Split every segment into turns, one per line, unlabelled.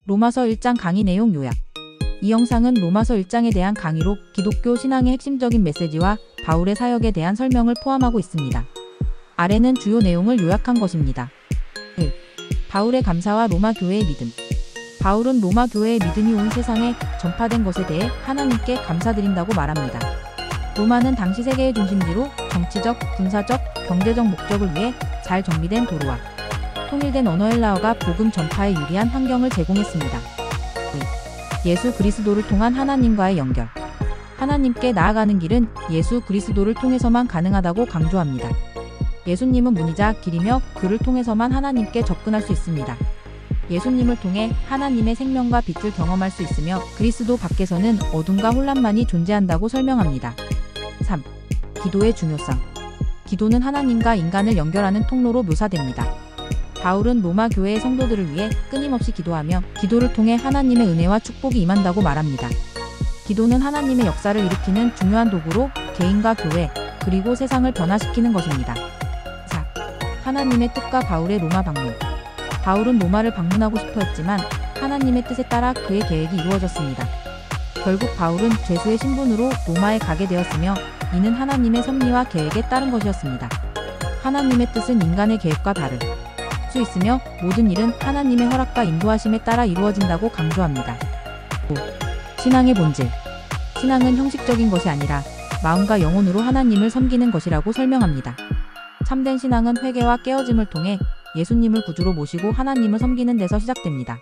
로마서 1장 강의 내용 요약. 이 영상은 로마서 1장에 대한 강의로 기독교 신앙의 핵심적인 메시지와 바울의 사역에 대한 설명을 포함하고 있습니다. 아래는 주요 내용을 요약한 것입니다. 1. 바울의 감사와 로마 교회의 믿음. 바울은 로마 교회의 믿음이 온 세상에 전파된 것에 대해 하나님께 감사드린다고 말합니다. 로마는 당시 세계의 중심지로 정치적, 군사적, 경제적 목적을 위해 잘 정비된 도로와 통일된 언어 헬라어가 복음 전파에 유리한 환경을 제공했습니다. 2. 예수 그리스도를 통한 하나님과의 연결. 하나님께 나아가는 길은 예수 그리스도를 통해서만 가능하다고 강조합니다. 예수님은 문이자 길이며 그를 통해서만 하나님께 접근할 수 있습니다. 예수님을 통해 하나님의 생명과 빛을 경험할 수 있으며 그리스도 밖에서는 어둠과 혼란만이 존재한다고 설명합니다. 3. 기도의 중요성. 기도는 하나님과 인간을 연결하는 통로로 묘사됩니다. 바울은 로마 교회의 성도들을 위해 끊임없이 기도하며 기도를 통해 하나님의 은혜와 축복이 임한다고 말합니다. 기도는 하나님의 역사를 일으키는 중요한 도구로 개인과 교회, 그리고 세상을 변화시키는 것입니다. 4. 하나님의 뜻과 바울의 로마 방문. 바울은 로마를 방문하고 싶어 했지만 하나님의 뜻에 따라 그의 계획이 이루어졌습니다. 결국 바울은 죄수의 신분으로 로마에 가게 되었으며 이는 하나님의 섭리와 계획에 따른 것이었습니다. 하나님의 뜻은 인간의 계획과 다를 수 있으며 모든 일은 하나님의 허락과 인도하심에 따라 이루어진다고 강조합니다. 5. 신앙의 본질. 신앙은 형식적인 것이 아니라 마음과 영혼으로 하나님을 섬기는 것이라고 설명합니다. 참된 신앙은 회개와 깨어짐을 통해 예수님을 구주로 모시고 하나님을 섬기는 데서 시작됩니다.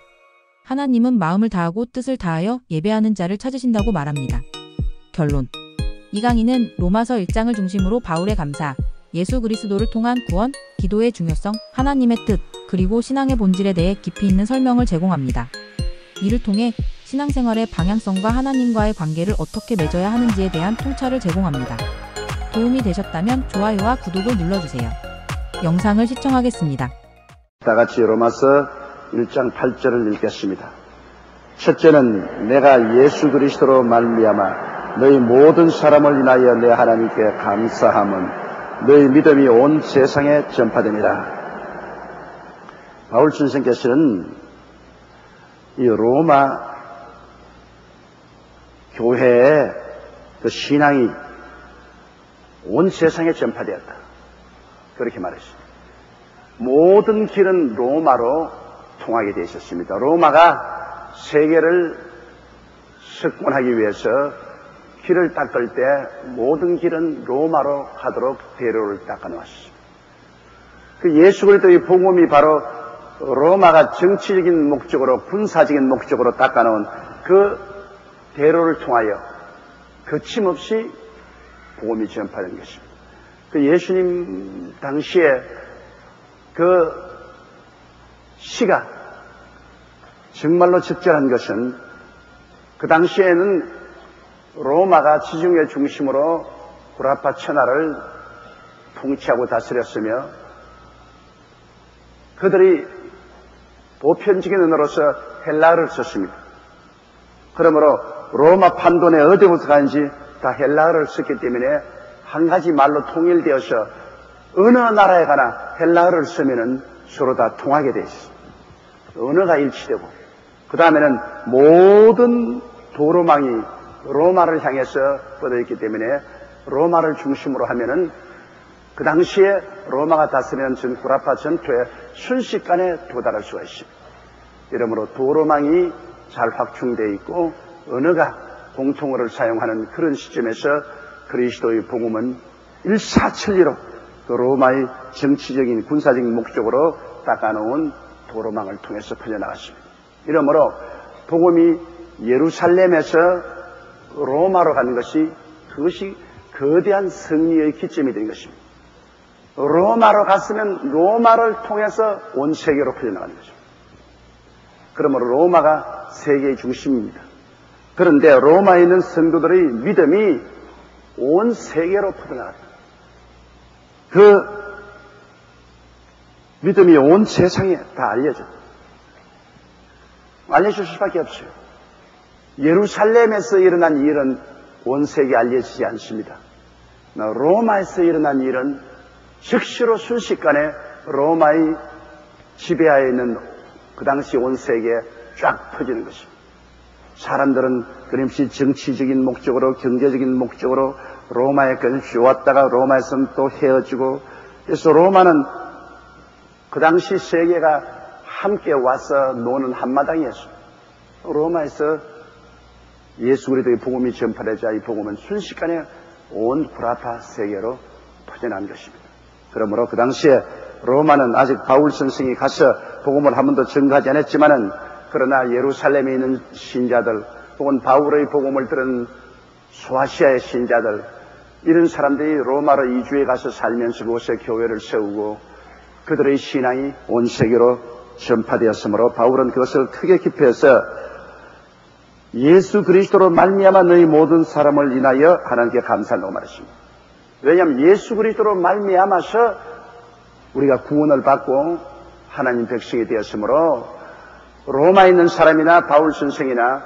하나님은 마음을 다하고 뜻을 다하여 예배하는 자를 찾으신다고 말합니다. 결론. 이 강의는 로마서 1장을 중심으로 바울의 감사, 예수 그리스도를 통한 구원, 기도의 중요성, 하나님의 뜻, 그리고 신앙의 본질에 대해 깊이 있는 설명을 제공합니다. 이를 통해 신앙생활의 방향성과 하나님과의 관계를 어떻게 맺어야 하는지에 대한 통찰을 제공합니다. 도움이 되셨다면 좋아요와 구독을 눌러주세요. 영상을 시청하겠습니다.
다 같이 로마서 1장 8절을 읽겠습니다. 첫째는 내가 예수 그리스도로 말미암아 너희 모든 사람을 인하여 내 하나님께 감사함은 너희 믿음이 온 세상에 전파됩니다. 바울 선생께서는 이 로마 교회의 그 신앙이 온 세상에 전파되었다, 그렇게 말했습니다. 모든 길은 로마로 통하게 되어 있었습니다. 로마가 세계를 석권하기 위해서 길을 닦을 때 모든 길은 로마로 가도록 대로를 닦아 놓았습니다. 그 예수 그리스도의 복음이 바로 로마가 정치적인 목적으로, 군사적인 목적으로 닦아 놓은 그 대로를 통하여 거침없이 복음이 전파된 것입니다. 그 예수님 당시에 그 시가 정말로 적절한 것은, 그 당시에는 로마가 지중해 중심으로 구라파 천하를 통치하고 다스렸으며 그들이 보편적인 언어로서 헬라어를 썼습니다. 그러므로 로마 판돈에 어디부터 가는지 다 헬라어를 썼기 때문에 한 가지 말로 통일되어서 어느 나라에 가나 헬라어를 쓰면은 서로 다 통하게 돼 있어요. 언어가 일치되고, 그 다음에는 모든 도로망이 로마를 향해서 뻗어있기 때문에 로마를 중심으로 하면은 그 당시에 로마가 다스리는 전 구라파 전투에 순식간에 도달할 수가 있습니다. 이러므로 도로망이 잘 확충되어 있고 언어가 공통어를 사용하는 그런 시점에서 그리스도의 복음은 일사천리로 그 로마의 정치적인 군사적인 목적으로 닦아놓은 도로망을 통해서 퍼져나갔습니다. 이러므로 복음이 예루살렘에서 로마로 가는 것이, 그것이 거대한 승리의 기점이 된 것입니다. 로마로 갔으면 로마를 통해서 온 세계로 퍼져나가는 것입니다. 그러므로 로마가 세계의 중심입니다. 그런데 로마에 있는 성도들의 믿음이 온 세계로 퍼져나갑니다. 그 믿음이 온 세상에 다 알려질 수밖에 없어요. 예루살렘에서 일어난 일은 온 세계에 알려지지 않습니다. 로마에서 일어난 일은 즉시로 순식간에 로마의 지배하에 있는 그 당시 온 세계에 쫙 퍼지는 것입니다. 사람들은 끊임없이 정치적인 목적으로, 경제적인 목적으로 로마에 끊임없이 왔다가 로마에서는 또 헤어지고, 그래서 로마는 그 당시 세계가 함께 와서 노는 한마당이었습니다. 로마에서 예수 그리스도의 복음이 전파되자 이 복음은 순식간에 온 구라파 세계로 퍼져난 것입니다. 그러므로 그 당시에 로마는 아직 바울 선생이 가서 복음을 한 번도 전가하지 않았지만은, 그러나 예루살렘에 있는 신자들 혹은 바울의 복음을 들은 소아시아의 신자들, 이런 사람들이 로마로 이주해 가서 살면서 그곳에 교회를 세우고 그들의 신앙이 온 세계로 전파되었으므로 바울은 그것을 크게 기표해서 예수 그리스도로 말미암아 너희 모든 사람을 인하여 하나님께 감사한다고 말했습니다. 왜냐하면 예수 그리스도로 말미암아서 우리가 구원을 받고 하나님 백성이 되었으므로 로마에 있는 사람이나 바울 선생이나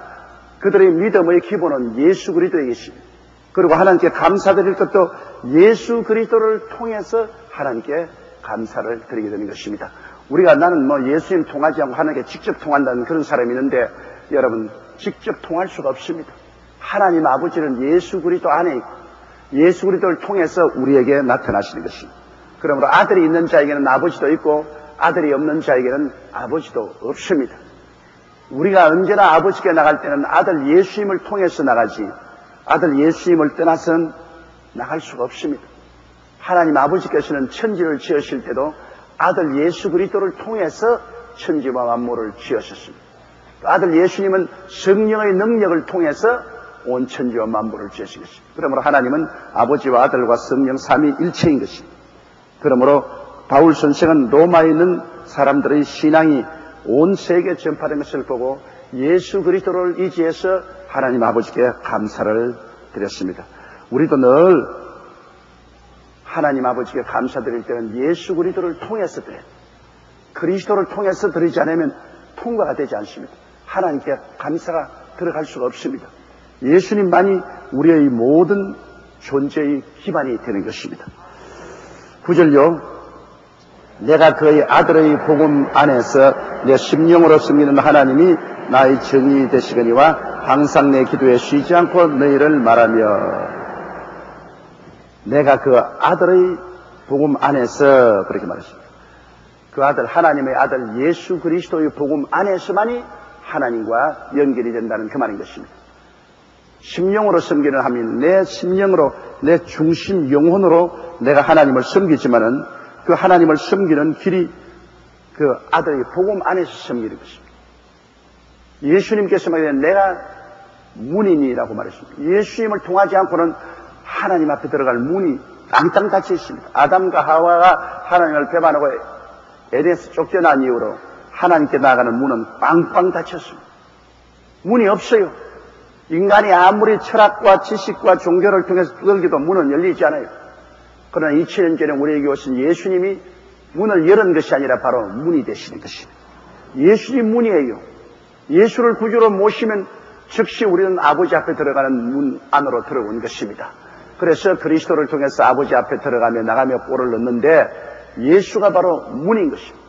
그들의 믿음의 기본은 예수 그리스도에 계십니다. 그리고 하나님께 감사드릴 것도 예수 그리스도를 통해서 하나님께 감사를 드리게 되는 것입니다. 우리가 나는 예수님 통하지 않고 하나님께 직접 통한다는 그런 사람이 있는데, 여러분 직접 통할 수가 없습니다. 하나님 아버지는 예수 그리스도 안에 있고 예수 그리스도를 통해서 우리에게 나타나시는 것입니다. 그러므로 아들이 있는 자에게는 아버지도 있고 아들이 없는 자에게는 아버지도 없습니다. 우리가 언제나 아버지께 나갈 때는 아들 예수님을 통해서 나가지 아들 예수님을 떠나서는 나갈 수가 없습니다. 하나님 아버지께서는 천지를 지으실 때도 아들 예수 그리스도를 통해서 천지와 만물을 지으셨습니다. 아들 예수님은 성령의 능력을 통해서 온 천지와 만물을 지으신 것입니다. 그러므로 하나님은 아버지와 아들과 성령 삼위일체인 것입니다. 그러므로 바울 선생은 로마에 있는 사람들의 신앙이 온 세계에 전파된 것을 보고 예수 그리스도를 의지해서 하나님 아버지께 감사를 드렸습니다. 우리도 늘 하나님 아버지께 감사드릴 때는 예수 그리스도를 통해서 드려요. 그리스도를 통해서 드리지 않으면 통과가 되지 않습니다. 하나님께 감사가 들어갈 수가 없습니다. 예수님만이 우리의 모든 존재의 기반이 되는 것입니다. 9절요. 내가 그의 아들의 복음 안에서 내 심령으로 섬기는 하나님이 나의 정의 되시거니와 항상 내 기도에 쉬지 않고 너희를 말하며, 내가 그 아들의 복음 안에서, 그렇게 말했습니다. 그 아들, 하나님의 아들 예수 그리스도의 복음 안에서만이 하나님과 연결이 된다는 그 말인 것입니다. 심령으로 섬기는 하면 내 심령으로, 내 중심 영혼으로 내가 하나님을 섬기지만은 그 하나님을 섬기는 길이 그 아들의 복음 안에서 섬기는 것입니다. 예수님께서 말하기를 내가 문이니라고 말했습니다. 예수님을 통하지 않고는 하나님 앞에 들어갈 문이 땅땅 닫혀 있습니다. 아담과 하와가 하나님을 배반하고 에덴에서 쫓겨난 이후로 하나님께 나아가는 문은 빵빵 닫혔습니다. 문이 없어요. 인간이 아무리 철학과 지식과 종교를 통해서 두들겨도 문은 열리지 않아요. 그러나 2000년 전에 우리에게 오신 예수님이 문을 여는 것이 아니라 바로 문이 되시는 것입니다. 예수님 문이에요. 예수를 구주로 모시면 즉시 우리는 아버지 앞에 들어가는 문 안으로 들어온 것입니다. 그래서 그리스도를 통해서 아버지 앞에 들어가며 나가며 골을 넣는데 예수가 바로 문인 것입니다.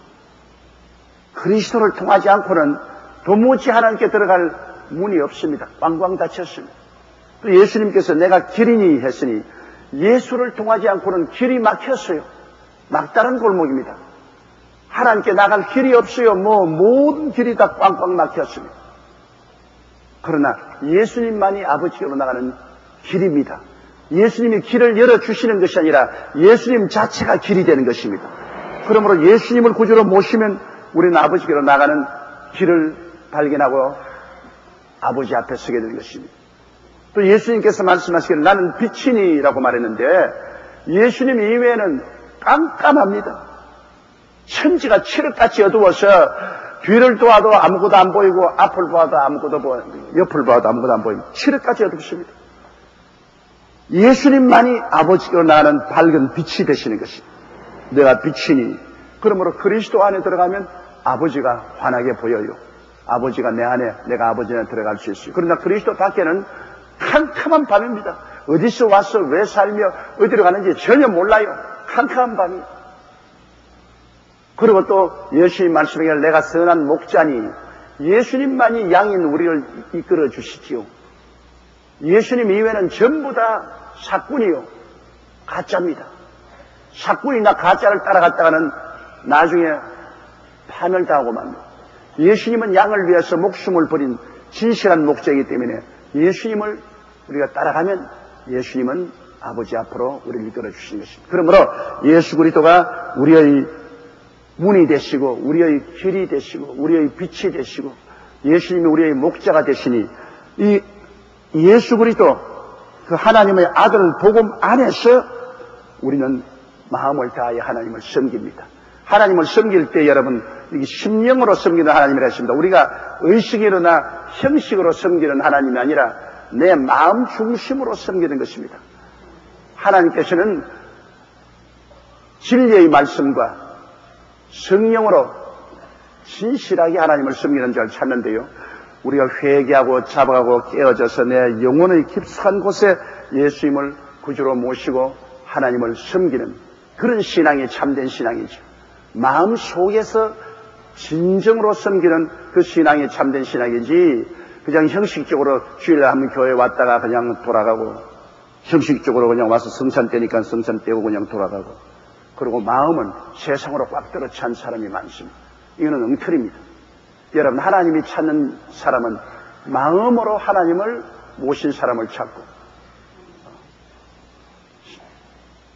그리스도를 통하지 않고는 도무지 하나님께 들어갈 문이 없습니다. 꽝꽝 닫혔습니다. 또 예수님께서 내가 길이니 했으니 예수를 통하지 않고는 길이 막혔어요. 막다른 골목입니다. 하나님께 나갈 길이 없어요. 모든 길이 다 꽝꽝 막혔습니다. 그러나 예수님만이 아버지께로 나가는 길입니다. 예수님이 길을 열어주시는 것이 아니라 예수님 자체가 길이 되는 것입니다. 그러므로 예수님을 구주로 모시면 우리는 아버지께로 나가는 길을 발견하고 아버지 앞에 서게 되는 것입니다. 또 예수님께서 말씀하시기를 나는 빛이니라고 말했는데 예수님 이외에는 깜깜합니다. 천지가 칠흑같이 어두워서 뒤를 도와도 아무것도 안 보이고 앞을 보아도 아무것도 보이고 옆을 보아도 아무것도 안 보이고 칠흑같이 어둡습니다. 예수님만이 아버지께로 나가는 밝은 빛이 되시는 것입니다. 내가 빛이니, 그러므로 그리스도 안에 들어가면 아버지가 환하게 보여요. 아버지가 내 안에, 내가 아버지 안에 들어갈 수 있어요. 그러나 그리스도 밖에는 캄캄한 밤입니다. 어디서 와서 왜 살며 어디로 가는지 전혀 몰라요. 캄캄한 밤이. 그리고 또 예수님 말씀에 내가 선한 목자니 예수님만이 양인 우리를 이끌어 주시지요. 예수님 이외에는 전부 다 사꾼이요, 가짜입니다. 사꾼이나 가짜를 따라갔다가는 나중에 파멸당하고 맙니다. 예수님은 양을 위해서 목숨을 버린 진실한 목자이기 때문에 예수님을 우리가 따라가면 예수님은 아버지 앞으로 우리를 이끌어 주시는 것입니다. 그러므로 예수 그리스도가 우리의 문이 되시고 우리의 길이 되시고 우리의 빛이 되시고 예수님이 우리의 목자가 되시니 이 예수 그리스도 그 하나님의 아들 복음 안에서 우리는 마음을 다하여 하나님을 섬깁니다. 하나님을 섬길 때 여러분 이게 심령으로 섬기는 하나님이라 했습니다. 우리가 의식이나 형식으로 섬기는 하나님이 아니라 내 마음 중심으로 섬기는 것입니다. 하나님께서는 진리의 말씀과 성령으로 진실하게 하나님을 섬기는 자를 찾는데요. 우리가 회개하고 잡아가고 깨어져서 내 영혼의 깊숙한 곳에 예수님을 구주로 모시고 하나님을 섬기는 그런 신앙이 참된 신앙이죠. 마음 속에서 진정으로 섬기는 그 신앙이 참된 신앙이지 그냥 형식적으로 주일날 한번 교회 왔다가 그냥 돌아가고 형식적으로 그냥 와서 성찬 때니까 성찬 때고 그냥 돌아가고 그리고 마음은 세상으로 꽉 들어 찬 사람이 많습니다. 이거는 엉터리입니다. 여러분 하나님이 찾는 사람은 마음으로 하나님을 모신 사람을 찾고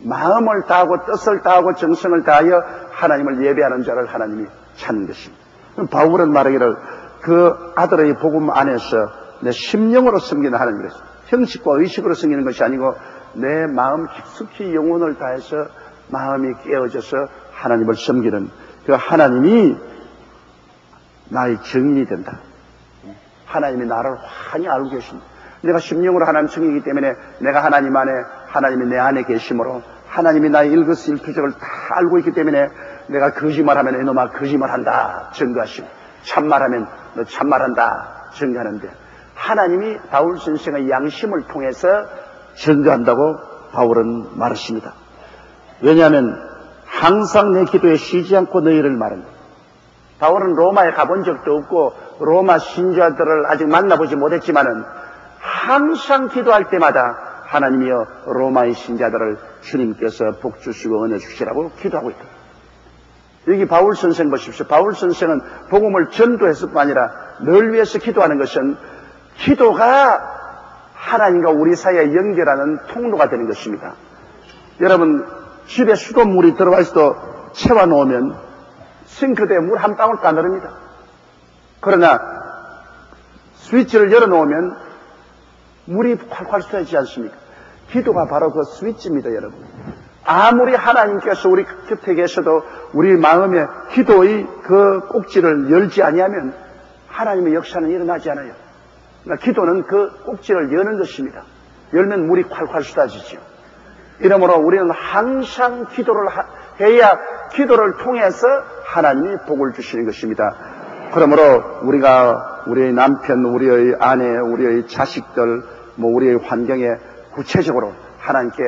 마음을 다하고 뜻을 다하고 정성을 다하여 하나님을 예배하는 자를 하나님이 찾는 것입니다. 바울은 말하기를 그 아들의 복음 안에서 내 심령으로 섬기는 하나님이라서 형식과 의식으로 섬기는 것이 아니고 내 마음 깊숙이 영혼을 다해서 마음이 깨어져서 하나님을 섬기는 그 하나님이 나의 증인이 된다. 하나님이 나를 환히 알고 계십니다. 내가 심령으로 하나님 섬기기 때문에 내가 하나님 안에 하나님이 내 안에 계심으로 하나님이 나의 일거수일투족을 다 알고 있기 때문에 내가 거짓말하면 이놈아 거짓말한다 증거하시고 참말하면 너 참말한다 증거하는데 하나님이 바울 선생의 양심을 통해서 증거한다고 바울은 말했습니다. 왜냐하면 항상 내 기도에 쉬지 않고 너희를 말합니다. 바울은 로마에 가본 적도 없고 로마 신자들을 아직 만나보지 못했지만은 항상 기도할 때마다 하나님이여 로마의 신자들을 주님께서 복 주시고 은혜 주시라고 기도하고 있다. 여기 바울 선생 보십시오. 바울 선생은 복음을 전도했을 뿐 아니라 늘 위해서 기도하는 것은 기도가 하나님과 우리 사이에 연결하는 통로가 되는 것입니다. 여러분 집에 수돗물이 들어가 있어도 채워놓으면 싱크대에 물 한 방울도 안 흐릅니다. 그러나 스위치를 열어놓으면 물이 콸콸 쏟아지지 않습니까? 기도가 바로 그 스위치입니다, 여러분. 아무리 하나님께서 우리 곁에 계셔도 우리 마음에 기도의 그 꼭지를 열지 아니하면 하나님의 역사는 일어나지 않아요. 그러니까 기도는 그 꼭지를 여는 것입니다. 열면 물이 콸콸 쏟아지죠. 이러므로 우리는 항상 기도를 해야 기도를 통해서 하나님이 복을 주시는 것입니다. 그러므로 우리가 우리의 남편, 우리의 아내, 우리의 자식들, 우리의 환경에 구체적으로 하나님께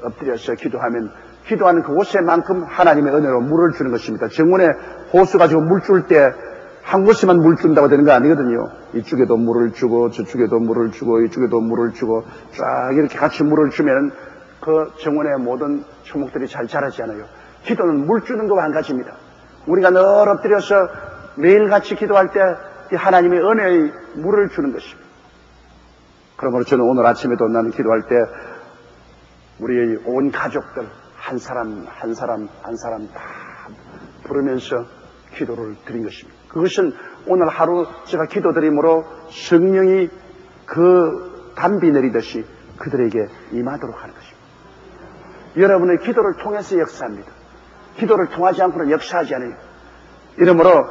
엎드려서 기도하면 기도하는 그곳에만큼 하나님의 은혜로 물을 주는 것입니다. 정원에 호수 가지고 물 줄 때 한 곳에만 물 준다고 되는 거 아니거든요. 이쪽에도 물을 주고 저쪽에도 물을 주고 이쪽에도 물을 주고 쫙 이렇게 같이 물을 주면 그 정원의 모든 초목들이 잘 자라지 않아요. 기도는 물 주는 것과 한 가지입니다. 우리가 늘 엎드려서 매일같이 기도할 때 하나님의 은혜의 물을 주는 것입니다. 그러므로 저는 오늘 아침에도 나는 기도할 때 우리의 온 가족들 한 사람 한 사람 한 사람 다 부르면서 기도를 드린 것입니다. 그것은 오늘 하루 제가 기도드림으로 성령이 그 담비 내리듯이 그들에게 임하도록 하는 것입니다. 여러분의 기도를 통해서 역사합니다. 기도를 통하지 않고는 역사하지 않아요. 이러므로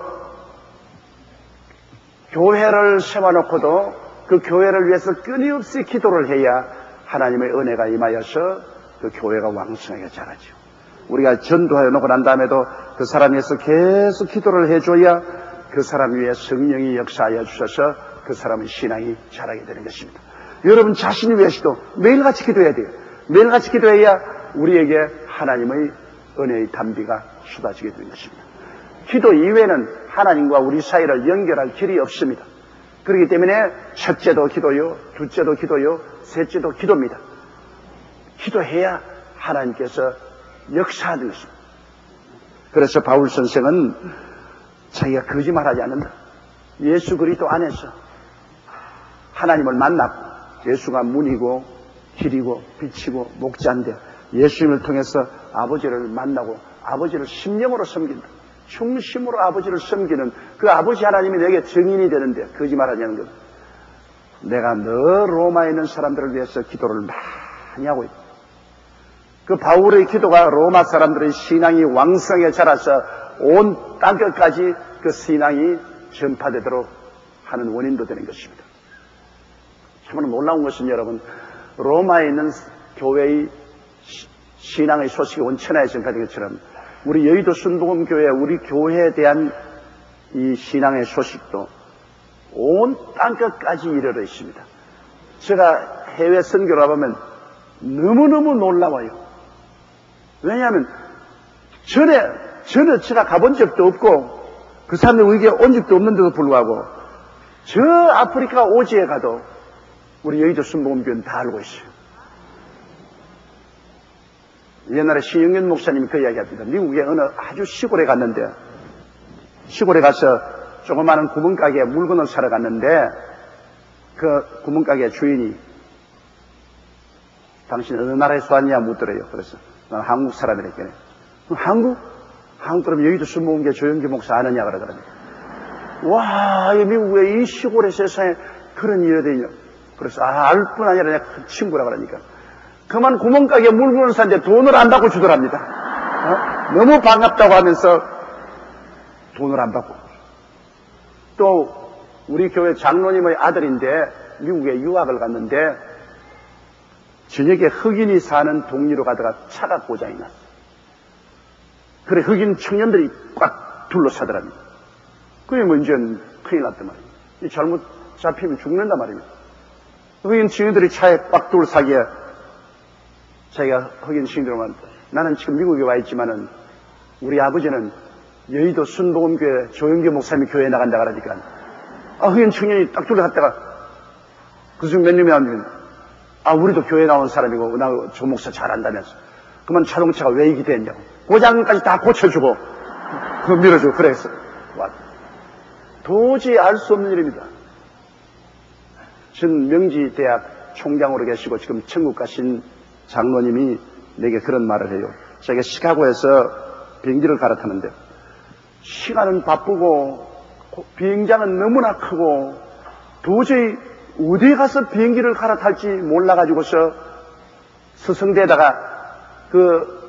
교회를 세워놓고도 그 교회를 위해서 끊임없이 기도를 해야 하나님의 은혜가 임하여서 그 교회가 왕성하게 자라죠. 우리가 전도하여 놓고 난 다음에도 그 사람 위해서 계속 기도를 해줘야 그 사람 위에 성령이 역사하여 주셔서 그 사람의 신앙이 자라게 되는 것입니다. 여러분 자신을 위해서도 매일같이 기도해야 돼요. 매일같이 기도해야 우리에게 하나님의 은혜의 담비가 쏟아지게 되는 것입니다. 기도 이외에는 하나님과 우리 사이를 연결할 길이 없습니다. 그렇기 때문에 첫째도 기도요, 둘째도 기도요, 셋째도 기도입니다. 기도해야 하나님께서 역사하는 것입니다. 그래서 바울 선생은 자기가 거짓말하지 않는다. 예수 그리스도 안에서 하나님을 만났고 예수가 문이고 길이고 빛이고 목자인데 예수님을 통해서 아버지를 만나고 아버지를 심령으로 섬긴다. 중심으로 아버지를 섬기는 그 아버지 하나님이 내게 증인이 되는데 거짓말하지 않는 것. 내가 늘 로마에 있는 사람들을 위해서 기도를 많이 하고 있다. 그 바울의 기도가 로마 사람들의 신앙이 왕성하게 자라서 온 땅끝까지 그 신앙이 전파되도록 하는 원인도 되는 것입니다. 정말 놀라운 것은 여러분, 로마에 있는 교회의 신앙의 소식이 온 천하에 전파된 것처럼 우리 여의도 순복음교회 우리 교회에 대한 이 신앙의 소식도 온 땅끝까지 이르러 있습니다. 제가 해외 선교를 가보면 너무너무 놀라워요. 왜냐하면 전에 제가 가본 적도 없고 그 사람들 의기에 온 적도 없는데도 불구하고 저 아프리카 오지에 가도 우리 여의도 순복음교회는 다 알고 있어요. 옛날에 신영균 목사님이 그 이야기합니다. 미국의 어느 아주 시골에 갔는데 시골에 가서 조그마한 구멍가게에 물건을 사러 갔는데 그 구멍가게 주인이 당신 어느 나라에서 왔냐 묻더래요. 그래서 난 한국 사람이랬겠네. 한국? 한국 그러면 여의도 순복음교회 조영기 목사 아느냐 그러더라고요. 와, 이 미국의 이 시골의 세상에 그런 일이 되냐. 그래서 알 뿐 아니라 그냥 큰 친구라 그러니까 그만 구멍가게에 물건을 샀는데 돈을 안 받고 주더랍니다. 너무 반갑다고 하면서 돈을 안 받고. 또 우리 교회 장로님의 아들인데 미국에 유학을 갔는데 저녁에 흑인이 사는 동리로 가다가 차가 고장이 났어. 그래 흑인 청년들이 꽉 둘러싸더랍니다. 그게 뭐 이제는 큰일 났단 말이에요. 잘못 잡히면 죽는단 말입니다. 흑인 청년들이 차에 꽉 둘러싸기에 자기가 흑인 청년들만 나는 지금 미국에 와 있지만은 우리 아버지는 여의도 순복음교회 조영기 목사님이 교회에 나간다 그러니까 흑인 청년이 딱 둘러갔다가 그중 몇 놈이 하면 우리도 교회 나온 사람이고 나 조 목사 잘한다면서 그러면 자동차가 왜 이게 됐냐고 고장까지 다 고쳐주고 그 밀어주고 그랬어. 도저히 알 수 없는 일입니다. 전 명지대학 총장으로 계시고 지금 천국 가신 장로님이 내게 그런 말을 해요. 자기가 시카고에서 비행기를 갈아타는데 시간은 바쁘고 비행장은 너무나 크고 도저히 어디 가서 비행기를 갈아탈지 몰라가지고서 서성대다가 그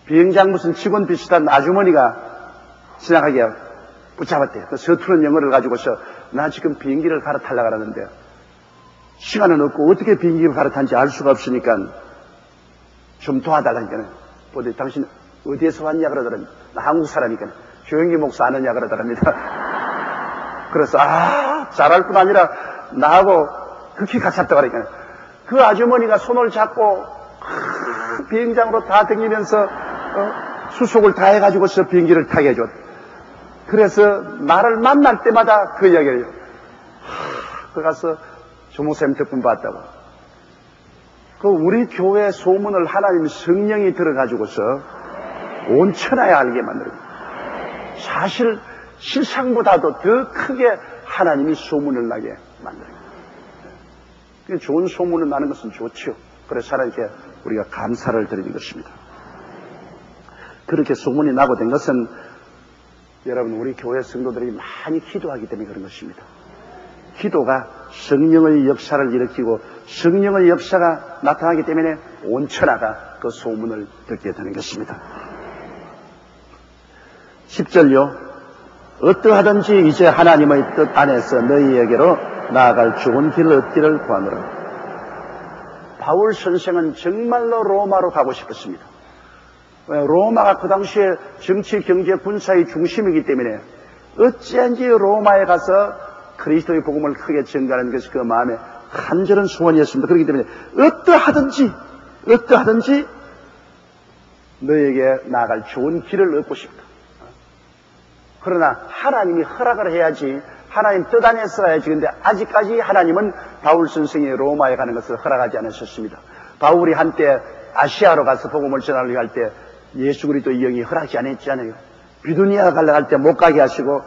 비행장 무슨 직원 비슷한 아주머니가 지나가게 붙잡았대요. 그 서투른 영어를 가지고서 나 지금 비행기를 갈아타려고 하는데 시간은 없고 어떻게 비행기를 갈아탄지 알 수가 없으니까 좀 도와달라니까요. 어디 당신 어디에서 왔냐 그러더랍니다. 나 한국 사람이니까 조영기 목사 아느냐 그러더랍니다. 그래서 잘할 뿐 아니라 나하고 극히 같았다 그러니까 그 아주머니가 손을 잡고 비행장으로 다 다니면서 수속을 다 해가지고서 비행기를 타게 해줬. 그래서 나를 만날 때마다 그 이야기를 해요. 그 가서 조목사님 덕분 봤다고. 그 우리 교회 소문을 하나님 성령이 들어가지고서 온 천하에 알게 만들고 사실 실상보다도 더 크게 하나님이 소문을 나게 만들어요. 좋은 소문을 나는 것은 좋죠. 그래서 하나님께 우리가 감사를 드리는 것입니다. 그렇게 소문이 나고 된 것은 여러분 우리 교회 성도들이 많이 기도하기 때문에 그런 것입니다. 기도가 성령의 역사를 일으키고 성령의 역사가 나타나기 때문에 온 천하가 그 소문을 듣게 되는 것입니다. 10절요. 어떠하든지 이제 하나님의 뜻 안에서 너희에게로 나아갈 좋은 길을 얻기를 구하노라. 바울 선생은 정말로 로마로 가고 싶었습니다. 로마가 그 당시에 정치, 경제, 군사의 중심이기 때문에 어찌한지 로마에 가서 그리스도의 복음을 크게 전가하는 것이 그 마음의 간절한 소원이었습니다. 그렇기 때문에 어떠하든지 너에게 나아갈 좋은 길을 얻고 싶다. 그러나 하나님이 허락을 해야지, 하나님 뜻 안에서 해야지. 근데 아직까지 하나님은 바울 선생이 로마에 가는 것을 허락하지 않으셨습니다. 바울이 한때 아시아로 가서 복음을 전하려고 할 때 예수 그리스도의 영이 허락지 않았잖아요. 비두니아 가려고 할 때 못 가게 하시고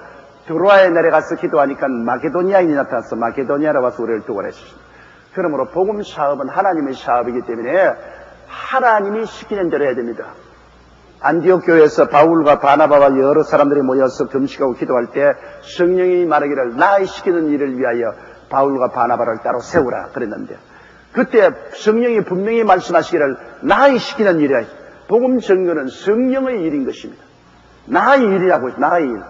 드로아에 내려가서 기도하니까 마게도니아인이 나타나서 마게도니아로 와서 우리를 두고 그랬습니다. 그러므로 복음 사업은 하나님의 사업이기 때문에 하나님이 시키는 대로 해야 됩니다. 안디옥 교회에서 바울과 바나바와 여러 사람들이 모여서 금식하고 기도할 때 성령이 말하기를 나의 시키는 일을 위하여 바울과 바나바를 따로 세우라 그랬는데, 그때 성령이 분명히 말씀하시기를 나의 시키는 일이라. 복음 전거는 성령의 일인 것입니다. 나의 일이라고. 나의 일.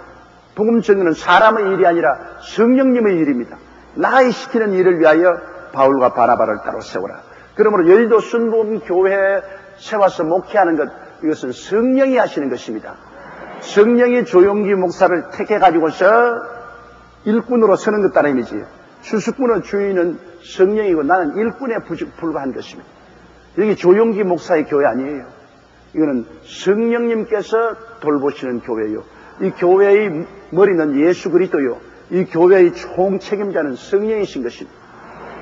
복음 전거는 사람의 일이 아니라 성령님의 일입니다. 나의 시키는 일을 위하여 바울과 바나바를 따로 세우라. 그러므로 여의도 순복음 교회에 세워서 목회하는 것, 이것은 성령이 하시는 것입니다. 성령이 조용기 목사를 택해 가지고서 일꾼으로 서는 것 따름이지, 수수꾼의 주인은 성령이고 나는 일꾼에 불과한 것입니다. 여기 조용기 목사의 교회 아니에요. 이거는 성령님께서 돌보시는 교회요. 이 교회의 머리는 예수 그리스도요. 이 교회의 총책임자는 성령이신 것입니다.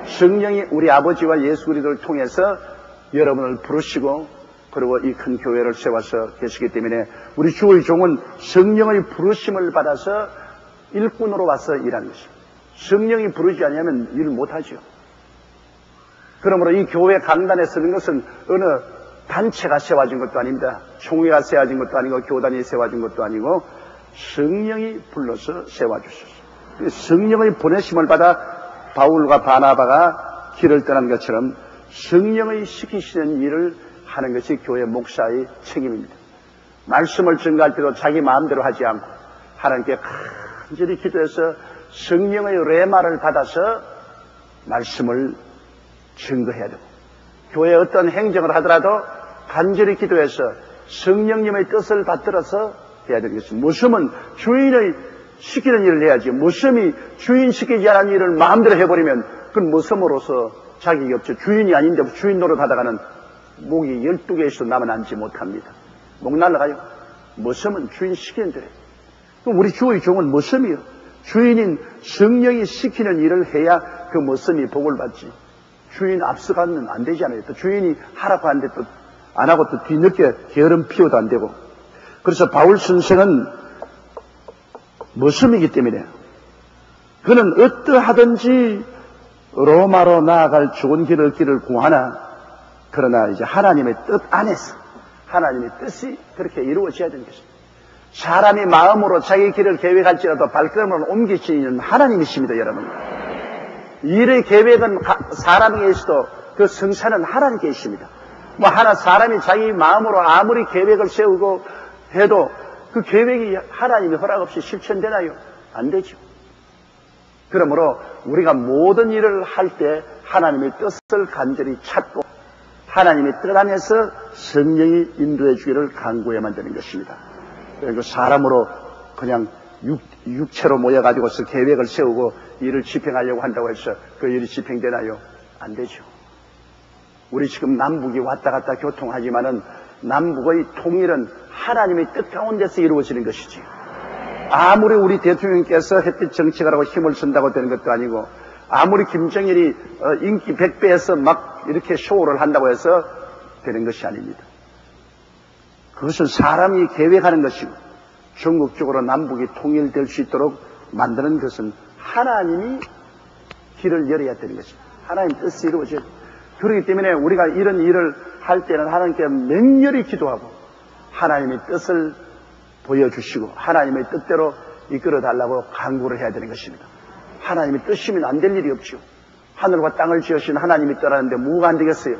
성령이 우리 아버지와 예수 그리스도를 통해서 여러분을 부르시고 그리고 이 큰 교회를 세워서 계시기 때문에 우리 주의 종은 성령의 부르심을 받아서 일꾼으로 와서 일하는 것입니다. 성령이 부르지 않으면 일 못하죠. 그러므로 이 교회 강단에 서는 것은 어느 단체가 세워진 것도 아닙니다. 총회가 세워진 것도 아니고 교단이 세워진 것도 아니고 성령이 불러서 세워주셨어요. 성령의 보내심을 받아 바울과 바나바가 길을 떠난 것처럼 성령의 시키시는 일을 하는 것이 교회 목사의 책임입니다. 말씀을 증거할 때도 자기 마음대로 하지 않고 하나님께 간절히 기도해서 성령의 레마를 받아서 말씀을 증거해야 되고, 교회에 어떤 행정을 하더라도 간절히 기도해서 성령님의 뜻을 받들어서 해야 되겠습니다. 모섬은 주인의 시키는 일을 해야지, 모섬이 주인 시키지 않은 일을 마음대로 해버리면 그건 모섬으로서 자격이 없죠. 주인이 아닌데 주인 노릇하다가는 목이 12개에서 남아 앉지 못합니다. 목 날라가요. 모섬은 주인 시키는 대로. 그럼 우리 주의 종은 모섬이요. 주인인 성령이 시키는 일을 해야 그 모섬이 복을 받지. 주인 앞서가면 안 되잖아요. 또 주인이 하라고 하는데 또 안 하고 또 뒤늦게 게으름 피워도 안 되고. 그래서 바울 선생은 모섬이기 때문에 그는 어떠하든지 로마로 나아갈 좋은 길을 구하나, 그러나 이제 하나님의 뜻 안에서 하나님의 뜻이 그렇게 이루어져야 되는 것입니다. 사람이 마음으로 자기 길을 계획할지라도 발걸음을 옮기시는 하나님이십니다, 여러분. 일의 계획은 사람이 계시도 그 성사는 하나님께 있습니다. 사람이 자기 마음으로 아무리 계획을 세우고 해도 그 계획이 하나님의 허락 없이 실천되나요? 안 되죠. 그러므로 우리가 모든 일을 할 때 하나님의 뜻을 간절히 찾고 하나님의 뜻 안에서 성령이 인도해 주기를 간구해야만 되는 것입니다. 그리고 사람으로 그냥 육체로 모여가지고서 계획을 세우고 일을 집행하려고 한다고 해서 그 일이 집행되나요? 안 되죠. 우리 지금 남북이 왔다 갔다 교통하지만은 남북의 통일은 하나님의 뜻 가운데서 이루어지는 것이지. 아무리 우리 대통령께서 햇빛 정치가라고 힘을 쓴다고 되는 것도 아니고, 아무리 김정일이 인기 100배에서 막 이렇게 쇼를 한다고 해서 되는 것이 아닙니다. 그것은 사람이 계획하는 것이고, 전국적으로 남북이 통일될 수 있도록 만드는 것은 하나님이 길을 열어야 되는 것입니다. 하나님 뜻이 이루어져야 됩니다. 그렇기 때문에 우리가 이런 일을 할 때는 하나님께 맹렬히 기도하고 하나님의 뜻을 보여주시고 하나님의 뜻대로 이끌어 달라고 간구를 해야 되는 것입니다. 하나님의 뜻이면 안 될 일이 없죠. 하늘과 땅을 지으신 하나님이 떠나는데 뭐가 안 되겠어요?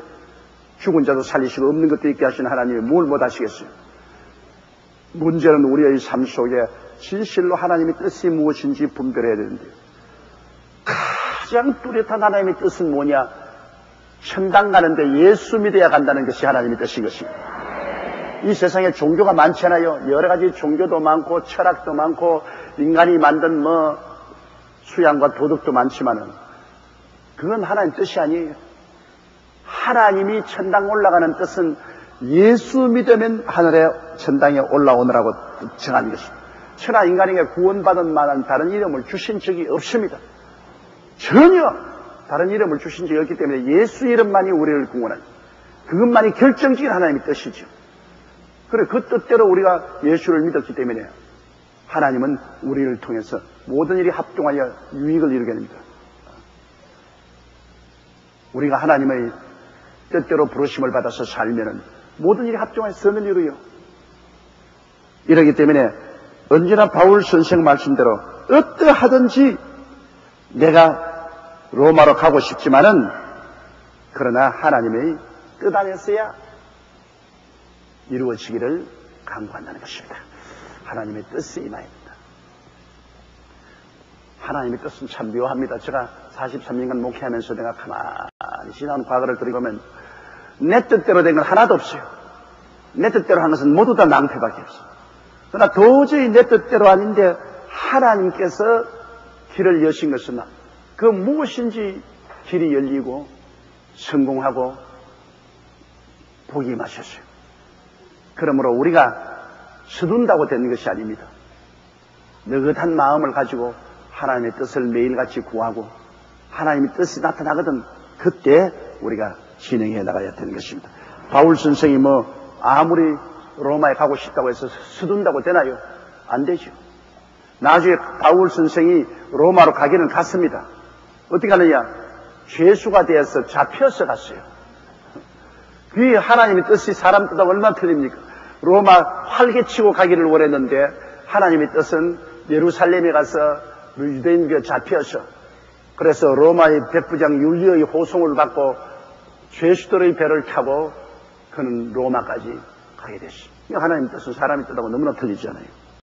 죽은 자도 살리시고 없는 것도 있게 하신 하나님이 뭘 못 하시겠어요? 문제는 우리의 삶 속에 진실로 하나님의 뜻이 무엇인지 분별해야 되는데요. 가장 뚜렷한 하나님의 뜻은 뭐냐? 천당 가는데 예수 믿어야 간다는 것이 하나님의 뜻인 것입니다. 이 세상에 종교가 많잖아요. 여러 가지 종교도 많고 철학도 많고 인간이 만든 수양과 도덕도 많지만은 그건 하나님 뜻이 아니에요. 하나님이 천당 올라가는 뜻은 예수 믿으면 하늘에 천당에 올라오느라고 정한 것입니다. 천하 인간에게 구원받은 만한 다른 이름을 주신 적이 없습니다. 전혀 다른 이름을 주신 적이 없기 때문에 예수 이름만이 우리를 구원하는, 그것만이 결정적인 하나님의 뜻이죠. 그래, 그 뜻대로 우리가 예수를 믿었기 때문에 하나님은 우리를 통해서 모든 일이 합동하여 유익을 이루게 됩니다. 우리가 하나님의 뜻대로 부르심을 받아서 살면은 모든 일이 합종하여 선을 이루요. 이러기 때문에 언제나 바울 선생 말씀대로 어떠하든지 내가 로마로 가고 싶지만은 그러나 하나님의 뜻 안에서야 이루어지기를 간구한다는 것입니다. 하나님의 뜻이 임하입니다. 하나님의 뜻은 참 묘합니다. 제가 43년간 목회하면서 내가 가만히 지나온 과거를 들여보면 내 뜻대로 된 건 하나도 없어요. 내 뜻대로 한 것은 모두 다 낭패밖에 없어요. 그러나 도저히 내 뜻대로 아닌데 하나님께서 길을 여신 것은 그 무엇인지 길이 열리고 성공하고 복이 임하셨어요. 그러므로 우리가 서둔다고 된 것이 아닙니다. 느긋한 마음을 가지고 하나님의 뜻을 매일같이 구하고 하나님의 뜻이 나타나거든 그때 우리가 진행해 나가야 되는 것입니다. 바울 선생이 아무리 로마에 가고 싶다고 해서 서둔다고 되나요? 안 되죠. 나중에 바울 선생이 로마로 가기는 갔습니다. 어떻게 하느냐? 죄수가 되어서 잡혀서 갔어요. 그게 하나님의 뜻이 사람 뜻하고 얼마나 틀립니까? 로마 활개치고 가기를 원했는데 하나님의 뜻은 예루살렘에 가서 유대인에게 잡혀서, 그래서 로마의 백부장 율리오의 호송을 받고 죄수들의 배를 타고 그는 로마까지 가게 됐습니다. 하나님의 뜻은 사람의 뜻하고 너무나 틀리잖아요.